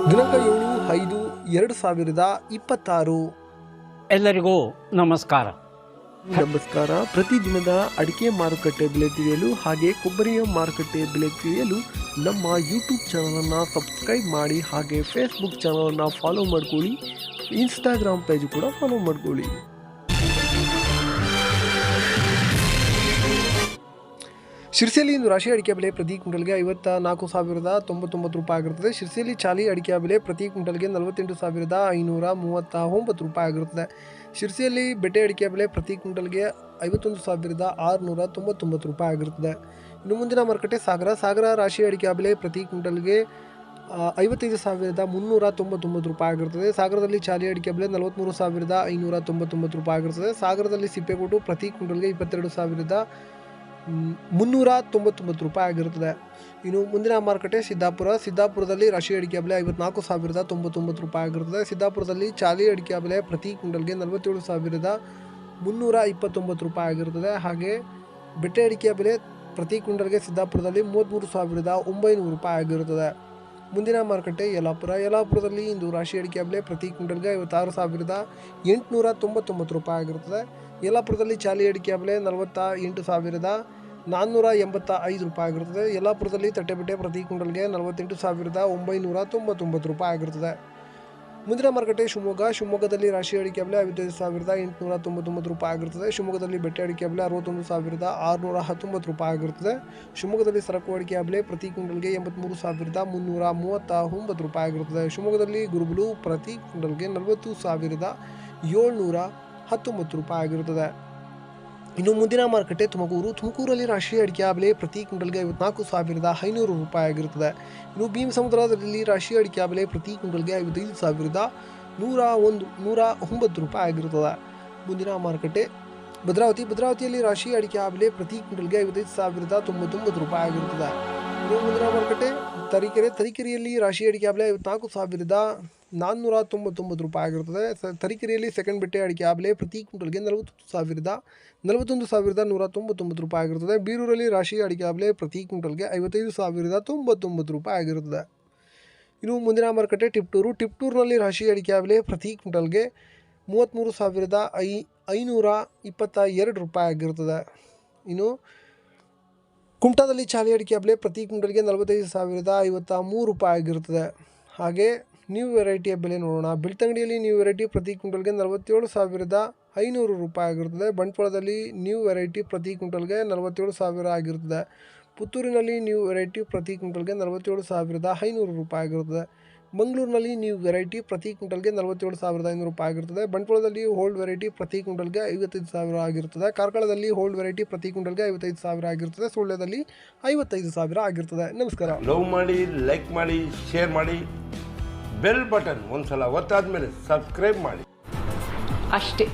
ದಿನಾಂಕ 7/5/2026. ಎಲ್ಲರಿಗೂ ನಮಸ್ಕಾರ. ಪ್ರತಿದಿನದ ಅಡಿಕೆ ಮಾರುಕಟ್ಟೆ ಬೆಲೆ ತಿಳಿಯಲು ಹಾಗೆ ಕೊಬ್ಬರಿಯ ಮಾರುಕಟ್ಟೆ ಬೆಲೆ ತಿಳಿಯಲು ನಮ್ಮ ಯೂಟ್ಯೂಬ್ ಚಾನಲನ್ನು ಸಬ್ಸ್ಕ್ರೈಬ್ ಮಾಡಿ, ಹಾಗೆ ಫೇಸ್ಬುಕ್ ಚಾನಲನ್ನು ಫಾಲೋ ಮಾಡ್ಕೊಳ್ಳಿ, ಇನ್ಸ್ಟಾಗ್ರಾಮ್ ಪೇಜ್ ಕೂಡ ಫಾಲೋ ಮಾಡ್ಕೊಳ್ಳಿ. ಶಿರ್ಸಿಯಲ್ಲಿ ಇಂದು ರಾಶಿ ಅಡಿಕೆ ಬೆಲೆ ಪ್ರತಿ ಕ್ವಿಂಟಲ್ಗೆ 54,099 ರೂಪಾಯಿ ಆಗಿರುತ್ತದೆ. ಶಿರ್ಸಿಯಲ್ಲಿ ಚಾಲಿ ಅಡಿಕೆ ಬೆಲೆ ಪ್ರತಿ ಕ್ವಿಂಟಲ್ಗೆ 48,539 ರೂಪಾಯಿ ಆಗಿರುತ್ತದೆ. ಶಿರ್ಸಿಯಲ್ಲಿ ಬೆಟ್ಟೆ ಅಡಿಕೆ ಬೆಲೆ ಪ್ರತಿ ಕ್ವಿಂಟಲ್ಗೆ 51,699 ರೂಪಾಯಿ ಆಗಿರುತ್ತದೆ. ಇನ್ನು ಮುಂದಿನ ಮಾರುಕಟ್ಟೆ ಸಾಗರ ರಾಶಿ ಅಡಿಕೆ ಬೆಲೆ ಪ್ರತಿ ಕ್ವಿಂಟಲ್ಗೆ 55,399 ರೂಪಾಯಿ ಆಗಿರುತ್ತದೆ. ಸಾಗರದಲ್ಲಿ ಚಾಲಿ ಅಡಿಕೆ ಬೆಲೆ 43,599 ರೂಪಾಯಿ ಆಗಿರುತ್ತದೆ. ಸಾಗರದಲ್ಲಿ ಸಿಪ್ಪೆಗೋಟು ಪ್ರತಿ ಕ್ವಿಂಟಲ್ಗೆ 22,399 ರೂಪಾಯಿ ಆಗಿರುತ್ತದೆ. ಇನ್ನು ಮುಂದಿನ ಮಾರುಕಟ್ಟೆ ಸಿದ್ದಾಪುರದಲ್ಲಿ ರಾಶಿ ಅಡಿಕೆ ಬೆಲೆ 54,099 ರೂಪಾಯಿ ಆಗಿರುತ್ತದೆ. ಸಿದ್ದಾಪುರದಲ್ಲಿ ಚಾಲಿ ಅಡಿಕೆ ಬೆಲೆ ಪ್ರತಿ ಕ್ವಿಂಟಲ್ಗೆ 47,329 ರೂಪಾಯಿ ಆಗಿರುತ್ತದೆ. ಹಾಗೆ ಬೆಟ್ಟೆ ಅಡಿಕೆ ಬೆಲೆ ಪ್ರತಿ ಕ್ವಿಂಟಲ್ಗೆ ಸಿದ್ದಾಪುರದಲ್ಲಿ 33,900 ರೂಪಾಯಿ ಆಗಿರುತ್ತದೆ. ಮುಂದಿನ ಮಾರುಕಟ್ಟೆ ಯಲ್ಲಾಪುರದಲ್ಲಿ ಇಂದು ರಾಶಿ ಅಡಿಕೆ ಬೆಲೆ ಪ್ರತಿ ಕ್ವಿಂಟಲ್ಗೆ 56,899 ರೂಪಾಯಿ ಆಗಿರುತ್ತದೆ. ಯಲ್ಲಾಪುರದಲ್ಲಿ ಚಾಲಿ ಅಡಿಕೆ ಬೆಲೆ 48,485 ರೂಪಾಯಿ ಆಗಿರುತ್ತದೆ. ಯಲ್ಲಾಪುರದಲ್ಲಿ ತಟ್ಟೆಬೆಟ್ಟೆ ಪ್ರತಿ ಕ್ವಿಂಟಲ್ಗೆ 48,999 ರೂಪಾಯಿ ಆಗಿರುತ್ತದೆ. ಮುಂದಿನ ಮಾರುಕಟ್ಟೆ ಶಿವಮೊಗ್ಗದಲ್ಲಿ ರಾಶಿ ಅಡಿಕೆ ಬೆಲೆ 55,899 ರೂಪಾಯಿ ಆಗಿರುತ್ತದೆ. ಶಿವಮೊಗ್ಗದಲ್ಲಿ ಬೆಟ್ಟೆ ಅಡಿಕೆ ಬೆಲೆ 61,619 ರೂಪಾಯಿ ಆಗಿರುತ್ತದೆ. ಶಿವಮೊಗ್ಗದಲ್ಲಿ ಸರಕು ಅಡಿಕೆ ಬೆಲೆ ಪ್ರತಿ ಕ್ವಿಂಟಲ್ಗೆ 83,339 ರೂಪಾಯಿ ಆಗಿರುತ್ತದೆ. ಶಿವಮೊಗ್ಗದಲ್ಲಿ ಗುರುಬಲು ಪ್ರತಿ ಕ್ವಿಂಟಲ್ಗೆ 40,719 ರೂಪಾಯಿ ಆಗಿರುತ್ತದೆ. ಇನ್ನು ಮುಂದಿನ ಮಾರುಕಟ್ಟೆ ತುಮಕೂರಲ್ಲಿ ರಾಶಿ ಅಡಿಕೆ ಬೆಲೆ ಪ್ರತಿ ಕ್ವಿಂಟಲ್ಗೆ 54,500 ರೂಪಾಯಿ ಆಗಿರುತ್ತದೆ. ಇನ್ನು ಭೀಮಸಮುದ್ರದಲ್ಲಿ ರಾಶಿ ಅಡಿಕೆ ಬೆಲೆ ಪ್ರತಿ ಕ್ವಿಂಟಲ್ಗೆ 55,109 ರೂಪಾಯಿ ಆಗಿರುತ್ತದೆ. ಮುಂದಿನ ಮಾರುಕಟ್ಟೆ ಭದ್ರಾವತಿಯಲ್ಲಿ ರಾಶಿ ಅಡಿಕೆ ಬೆಲೆ ಪ್ರತಿ ಕ್ವಿಂಟಲ್ಗೆ 55,099 ರೂಪಾಯಿ ಆಗಿರುತ್ತದೆ. ಇನ್ನು ಮುಂದಿನ ಮಾರುಕಟ್ಟೆ ತರೀಕೆರೆಯಲ್ಲಿ ರಾಶಿ ಅಡಿಕೆ ಬೆಲೆ 54,499 ರೂಪಾಯಿ ಆಗಿರುತ್ತದೆ. ತರೀಕೆರೆಯಲ್ಲಿ ಸೆಕೆಂಡ್ ಬೆಟ್ಟೆ ಅಡಿಕೆ ಬೆಲೆ ಪ್ರತಿ ಕ್ವಿಂಟಲ್ಗೆ 41,199 ರೂಪಾಯಿ ಆಗಿರುತ್ತದೆ. ಬೀರೂರಲ್ಲಿ ರಾಶಿ ಅಡಿಕೆ ಬೆಲೆ ಪ್ರತಿ ಕ್ವಿಂಟಲ್ಗೆ 55,099 ರೂಪಾಯಿ ಆಗಿರುತ್ತದೆ. ಇನ್ನು ಮುಂದಿನ ಮಾರುಕಟ್ಟೆ ಟಿಪ್ಟೂರಿನಲ್ಲಿ ರಾಶಿ ಅಡಿಕೆ ಬೆಲೆ ಪ್ರತಿ ಕ್ವಿಂಟಲ್ಗೆ 33,522 ರೂಪಾಯಿ ಆಗಿರುತ್ತದೆ. ಇನ್ನು ಕುಮಟಾದಲ್ಲಿ ಚಾಲಿ ಅಡಿಕೆ ಬೆಲೆ ಪ್ರತಿ ಕ್ವಿಂಟಲ್ಗೆ 45,053 ರೂಪಾಯಿ ಆಗಿರುತ್ತದೆ. ಹಾಗೆ ನ್ಯೂ ವೆರೈಟಿಯ ಬೆಲೆ ನೋಡೋಣ. ಬೆಳ್ತಂಗಡಿಯಲ್ಲಿ ನ್ಯೂ ವೆರೈಟಿ ಪ್ರತಿ ಕ್ವಿಂಟಲ್ಗೆ 47,500 ರೂಪಾಯಿ ಆಗಿರುತ್ತದೆ. ಬಂಟ್ವಾಳದಲ್ಲಿ ನ್ಯೂ ವೆರೈಟಿ ಪ್ರತಿ ಕ್ವಿಂಟಲ್ಗೆ 47,000 ಆಗಿರುತ್ತದೆ. ಪುತ್ತೂರಿನಲ್ಲಿ ನ್ಯೂ ವೆರೈಟಿ ಪ್ರತಿ ಕ್ವಿಂಟಲ್ಗೆ 47,500 ರೂಪಾಯಿ ಆಗಿರುತ್ತದೆ. ಮಂಗಳೂರಿನಲ್ಲಿ ನ್ಯೂ ವೆರೈಟಿ ಪ್ರತಿ ಕ್ವಿಂಟಲ್ಗೆ 47,500 ರೂಪಾಯಿ ಆಗಿರುತ್ತದೆ. ಬಂಟ್ವಾಳದಲ್ಲಿ ಹೋಲ್ಡ್ ವೆರೈಟಿ ಪ್ರತಿ ಕ್ವಿಂಟಲ್ಗೆ 55,000 ಆಗಿರುತ್ತದೆ. ಕಾರ್ಕಳದಲ್ಲಿ ಹೋಲ್ಡ್ ವೆರೈಟಿ ಪ್ರತಿ ಕ್ವಿಂಟಲ್ಗೆ 55,000 ಆಗಿರುತ್ತದೆ. ಸುಳ್ಯದಲ್ಲಿ 55,000 ಆಗಿರುತ್ತದೆ. ನಮಸ್ಕಾರ. ಲವ್ ಮಾಡಿ, ಲೈಕ್ ಮಾಡಿ, ಶೇರ್ ಮಾಡಿ, ಬೆಲ್ ಬಟನ್ ಒಂದ್ಸಲ ಒತ್ತಾದ ಮೇಲೆ ಸಬ್ಸ್ಕ್ರೈಬ್ ಮಾಡಿ ಅಷ್ಟೇ.